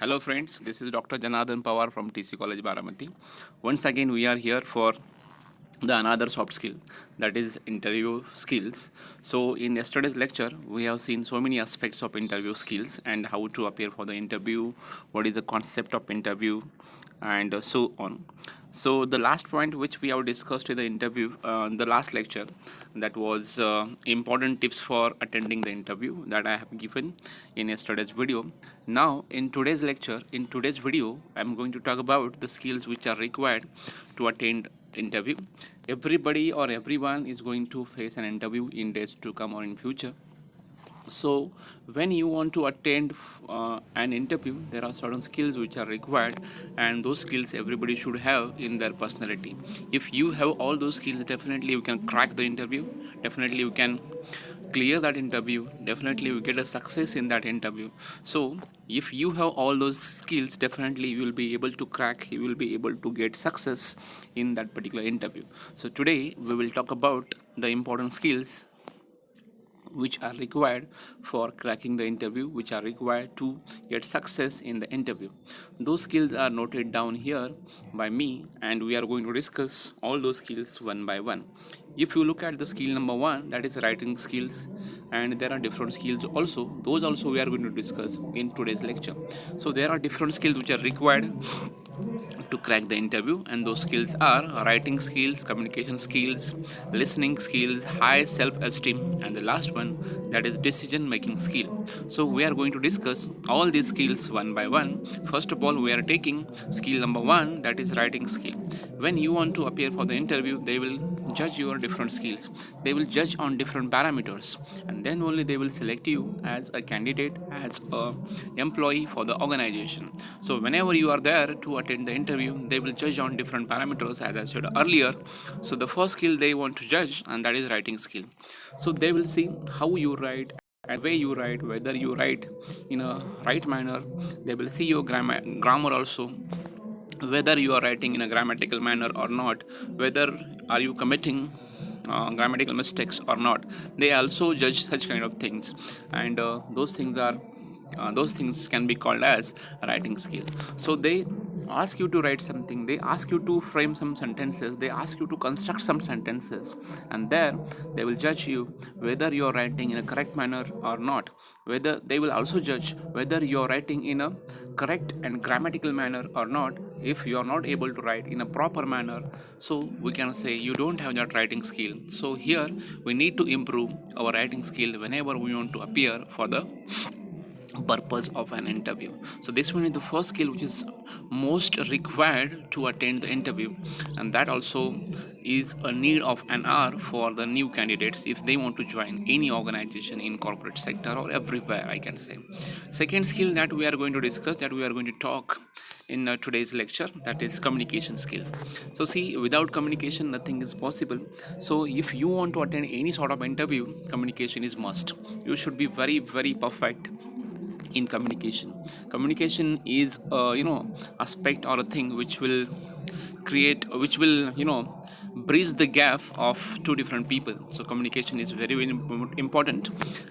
Hello friends, this is Dr. Janardhan Pawar from TC College Baramati. Once again we are here for the another soft skill, that is interview skills. So in yesterday's lecture we have seen so many aspects of interview skills and how to appear for the interview, what is the concept of interview, and so on. So the last point which we have discussed in the interview, the last lecture, that was important tips for attending the interview that I have given in yesterday's video. Now in today's lecture, in today's video, I'm going to talk about the skills which are required to attend interview. Everybody or everyone is going to face an interview in days to come or in future. So when you want to attend an interview, there are certain skills which are required, and those skills everybody should have in their personality. If you have all those skills, definitely you can crack the interview, definitely you can clear that interview, definitely you get a success in that interview. So if you have all those skills, definitely you will be able to crack, you will be able to get success in that particular interview. So today we will talk about the important skills which are required for cracking the interview, which are required to get success in the interview. Those skills are noted down here by me, and we are going to discuss all those skills one by one. If you look at the skill number one, that is writing skills, and there are different skills also, those also we are going to discuss in today's lecture. So there are different skills which are required to crack the interview, and those skills are writing skills, communication skills, listening skills, high self-esteem, and the last one, that is decision making skill. So we are going to discuss all these skills one by one. First of all, we are taking skill number one, that is writing skill. When you want to appear for the interview, they will judge your different skills, they will judge on different parameters, and then only they will select you as a candidate, as a employee for the organization. So whenever you are there to attend the interview, they will judge on different parameters, as I said earlier. So the first skill they want to judge, and that is writing skill. So they will see how you write and way you write, whether you write in a right manner. They will see your grammar also, whether you are writing in a grammatical manner or not, whether are you committing grammatical mistakes or not. They also judge such kind of things, and those things can be called as writing skill. So they ask you to write something, they ask you to frame some sentences, they ask you to construct some sentences, and there they will judge you whether you are writing in a correct manner or not, whether they will also judge whether you are writing in a correct and grammatical manner or not. If you are not able to write in a proper manner, so we can say you don't have that writing skill. So here we need to improve our writing skill whenever we want to appear for the purpose of an interview. So this one is the first skill which is most required to attend the interview, and that also is a need of an hour for the new candidates if they want to join any organization in corporate sector or everywhere, I can say. Second skill that we are going to discuss, that we are going to talk in today's lecture, that is communication skill. So see, without communication nothing is possible. So if you want to attend any sort of interview, communication is must. You should be very very perfect in communication. Communication is aspect or a thing which will bridge the gap of two different people. So communication is very very important,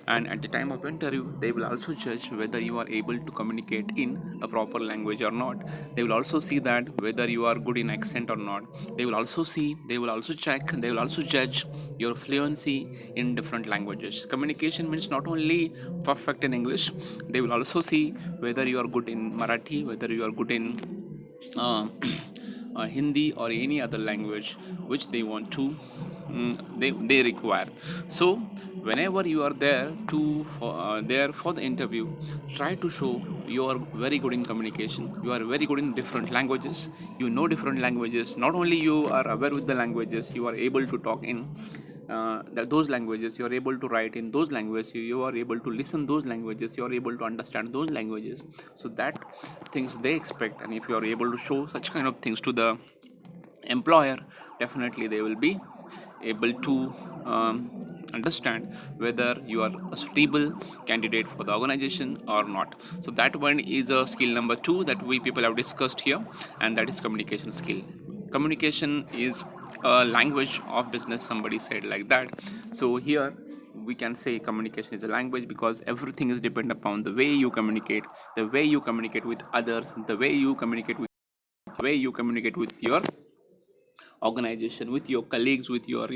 and at the time of interview they will also judge whether you are able to communicate in a proper language or not. They will also see that whether you are good in accent or not. They will also see, they will also check, they will also judge your fluency in different languages. Communication means not only perfect in English, they will also see whether you are good in Marathi, whether you are good in uh, Hindi or any other language which they want to they require. So whenever you are there for the interview, try to show you are very good in communication, you are very good in different languages, you know different languages. Not only you are aware with the languages, you are able to talk in those languages, you are able to write in those languages, you are able to listen those languages, you are able to understand those languages. So that things they expect, and if you are able to show such kind of things to the employer, definitely they will be able to understand whether you are a suitable candidate for the organization or not. So that one is a skill number two that we people have discussed here, and that is communication skill. Communication is a language of business, somebody said like that. So here we can say communication is a language, because everything is dependent upon the way you communicate, with others, the way you communicate with your organization, with your colleagues, with your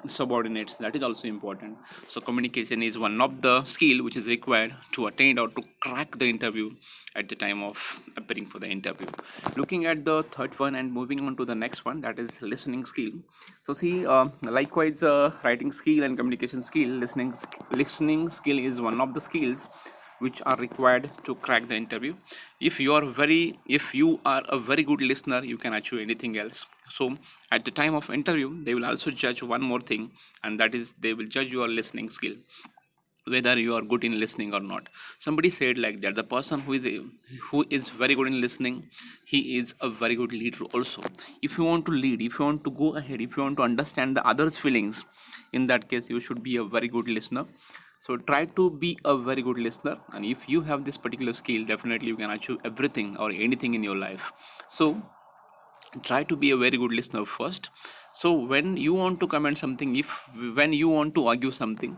subordinates. That is also important. So communication is one of the skill which is required to attend or to crack the interview at the time of appearing for the interview. Looking at the third one and moving on to the next one, that is listening skill. So see, likewise, writing skill and communication skill, listening skill is one of the skills which are required to crack the interview. If you are a very good listener, you can achieve anything else. So at the time of interview, they will also judge one more thing, and that is they will judge your listening skill, whether you are good in listening or not. Somebody said like that, the person who is very good in listening, he is a very good leader also. If you want to lead, if you want to go ahead, if you want to understand the others feelings, in that case you should be a very good listener. So try to be a very good listener, and if you have this particular skill, definitely you can achieve everything or anything in your life. So try to be a very good listener first. So when you want to comment something, when you want to argue something,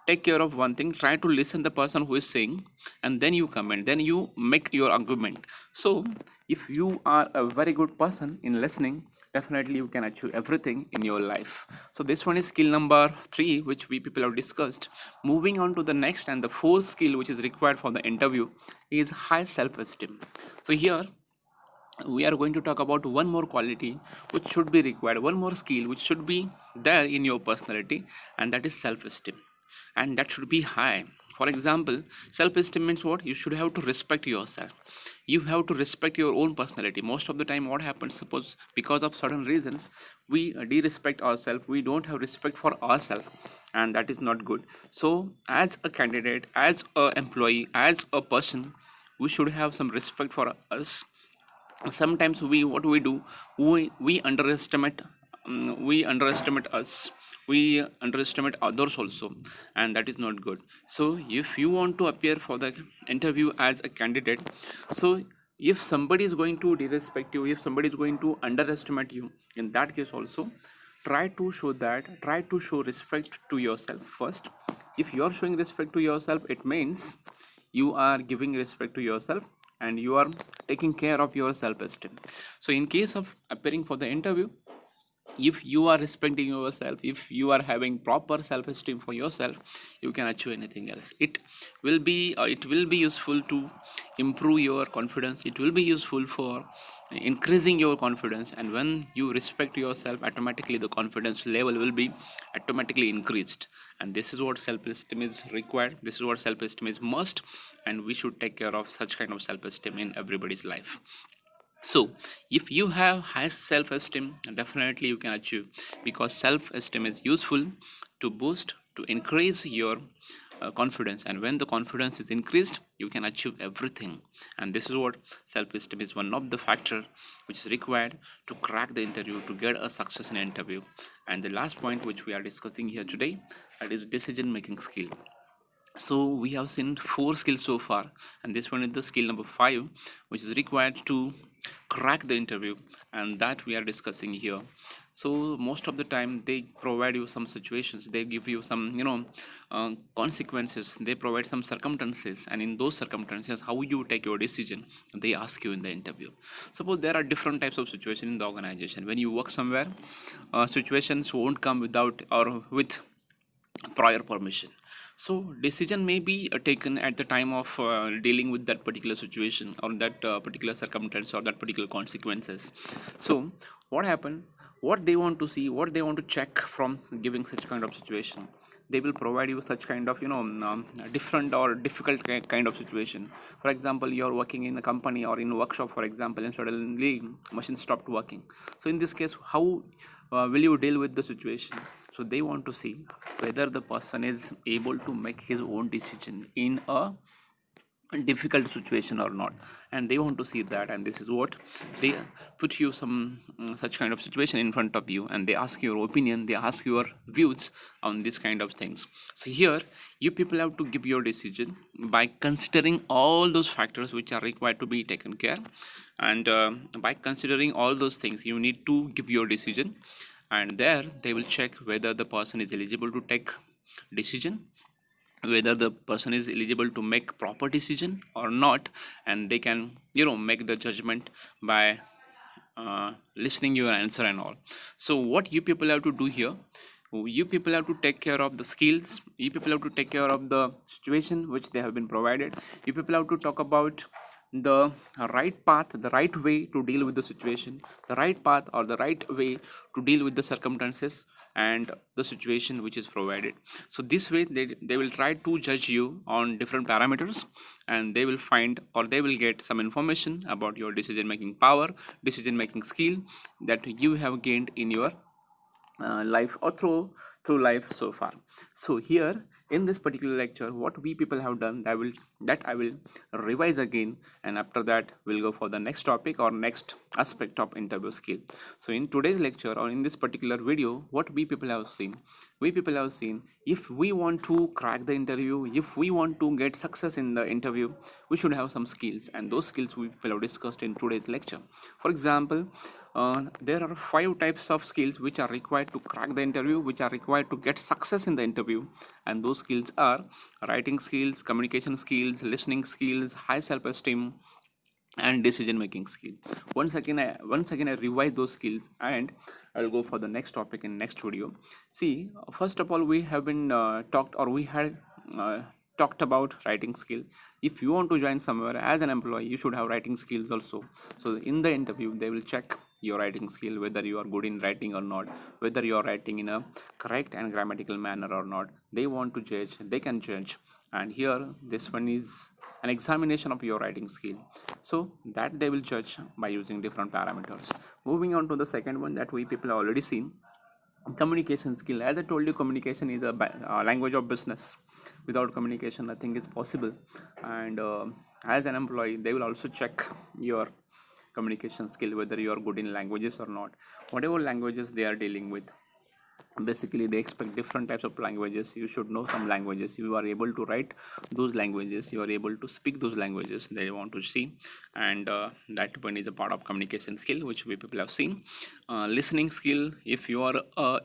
take care of one thing: try to listen the person who is saying, and then you comment, then you make your argument. So if you are a very good person in listening, definitely you can achieve everything in your life. So this one is skill number 3, which we people have discussed. Moving on to the next and the fourth skill which is required for the interview is high self-esteem. So here we are going to talk about one more quality which should be required, one more skill which should be there in your personality, and that is self-esteem. And that should be high. For example, self-esteem means what? You should have to respect yourself. You have to respect your own personality. Most of the time what happens, suppose because of certain reasons we de-respect ourselves, we don't have respect for ourselves, and that is not good. So as a candidate, as a employee, as a person, we should have some respect for us. Sometimes what we do, we underestimate, us, we underestimate others also, and that is not good. So if you want to appear for the interview as a candidate, so if somebody is going to disrespect you, if somebody is going to underestimate you, in that case also try to show respect to yourself first. If you are showing respect to yourself, it means you are giving respect to yourself and you are taking care of your self-esteem. So in case of appearing for the interview, if you are respecting yourself, if you are having proper self-esteem for yourself, you can achieve anything else. It will be useful to improve your confidence. It will be useful for increasing your confidence, and when you respect yourself, automatically the confidence level will be automatically increased. And this is what self-esteem is required, this is what self-esteem is must, and we should take care of such kind of self-esteem in everybody's life. So if you have high self-esteem, definitely you can achieve, because self-esteem is useful to boost, to increase your confidence, and when the confidence is increased, you can achieve everything. And this is what self-esteem is one of the factor which is required to crack the interview, to get a success in an interview. And the last point which we are discussing here today, that is decision making skill. So we have seen 4 skills so far, and this one is the skill number 5 which is required to crack the interview, and that we are discussing here. So most of the time they provide you some situations, they give you some consequences, they provide some circumstances, and in those circumstances how you take your decision, they ask you in the interview. Suppose there are different types of situations in the organization. When you work somewhere, situations won't come without or with prior permission. So decision may be taken at the time of dealing with that particular situation, or that particular circumstance, or that particular consequences. So what happened, what they want to see, what they want to check from giving such kind of situation, they will provide you such kind of different or difficult kind of situation. For example, you are working in a company or in a workshop, for example, and suddenly machine stopped working. So in this case, how will you deal with the situation? So they want to see whether the person is able to make his own decision in a difficult situation or not, and they want to see that. And this is what they put you some such kind of situation in front of you, and they ask your opinion, they ask your views on this kind of things. So here you people have to give your decision by considering all those factors which are required to be taken care, and by considering all those things, you need to give your decision. and there they will check whether the person is eligible to take decision, whether the person is eligible to make proper decision or not, and they can make the judgment by listening your answer and all. So what you people have to do here, you people have to take care of the skills, you people have to take care of the situation which they have been provided, you people have to talk about the right path, the right way to deal with the situation, the right path or the right way to deal with the circumstances and the situation which is provided. So this way they will try to judge you on different parameters, and they will find or they will get some information about your decision making power, decision making skill that you have gained in your life or through life so far. So here in this particular lecture, what we people have done, that I will revise again, and after that we'll go for the next topic or next aspect of interview skill. So in today's lecture or in this particular video, what we people have seen, if we want to crack the interview, if we want to get success in the interview, we should have some skills, and those skills we people have discussed in today's lecture. For example, there are 5 types of skills which are required to crack the interview, which are required to get success in the interview, and those skills are writing skills, communication skills, listening skills, high self-esteem, and decision making skill. Once again I revise those skills, and I'll go for the next topic in next video. See, first of all, we have been talked about writing skill. If you want to join somewhere as an employee, you should have writing skills also. So in the interview they will check your writing skill, whether you are good in writing or not, whether you are writing in a correct and grammatical manner or not. They want to judge, they can judge, and here this one is an examination of your writing skill, so that they will judge by using different parameters. Moving on to the second one that we people have already seen, communication skill. As I told you, communication is a language of business. Without communication nothing is possible, and as an employee they will also check your communication skill, whether you are good in languages or not, whatever languages they are dealing with. Basically they expect different types of languages. You should know some languages, you are able to write those languages, you are able to speak those languages they want to see, and that one is a part of communication skill which we people have seen. Listening skill, if you are a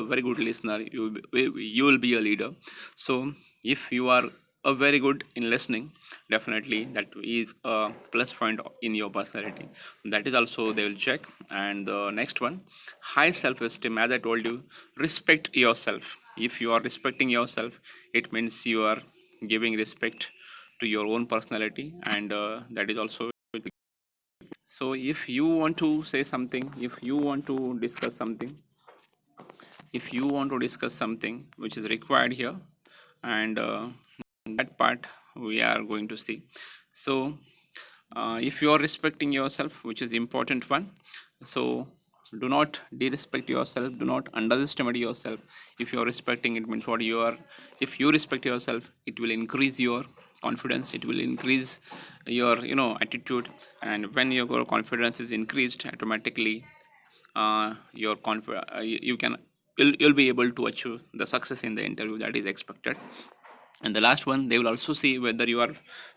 very good listener, you will be a leader. So if you are very good in listening, definitely that is a plus point in your personality, that is also they will check. And the next one, high self-esteem. As I told you, respect yourself. If you are respecting yourself, it means you are giving respect to your own personality, and that is also. So if you want to say something, if you want to discuss something, which is required here, and that part we are going to see. So if you are respecting yourself, which is the important one, so do not disrespect yourself, do not underestimate yourself. If you are respecting, it means what you are. If you respect yourself, it will increase your confidence, it will increase your attitude, and when your confidence is increased, automatically you'll be able to achieve the success in the interview that is expected. And the last one, they will also see whether you are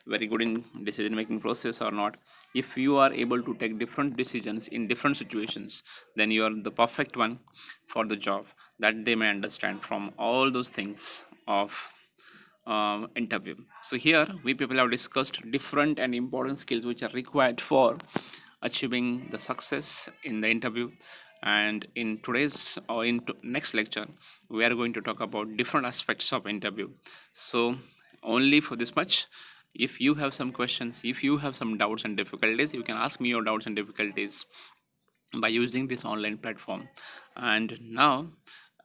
very good in decision making process or not. If you are able to take different decisions in different situations, then you are the perfect one for the job. That they may understand from all those things of interview. So here we people have discussed different and important skills which are required for achieving the success in the interview. And in today's or in next lecture, we are going to talk about different aspects of interview. So only for this much. If you have some questions, if you have some doubts and difficulties, you can ask me your doubts and difficulties by using this online platform. And now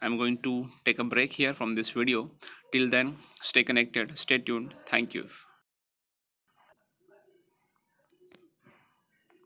I'm going to take a break here from this video. Till then, stay connected, stay tuned. Thank you.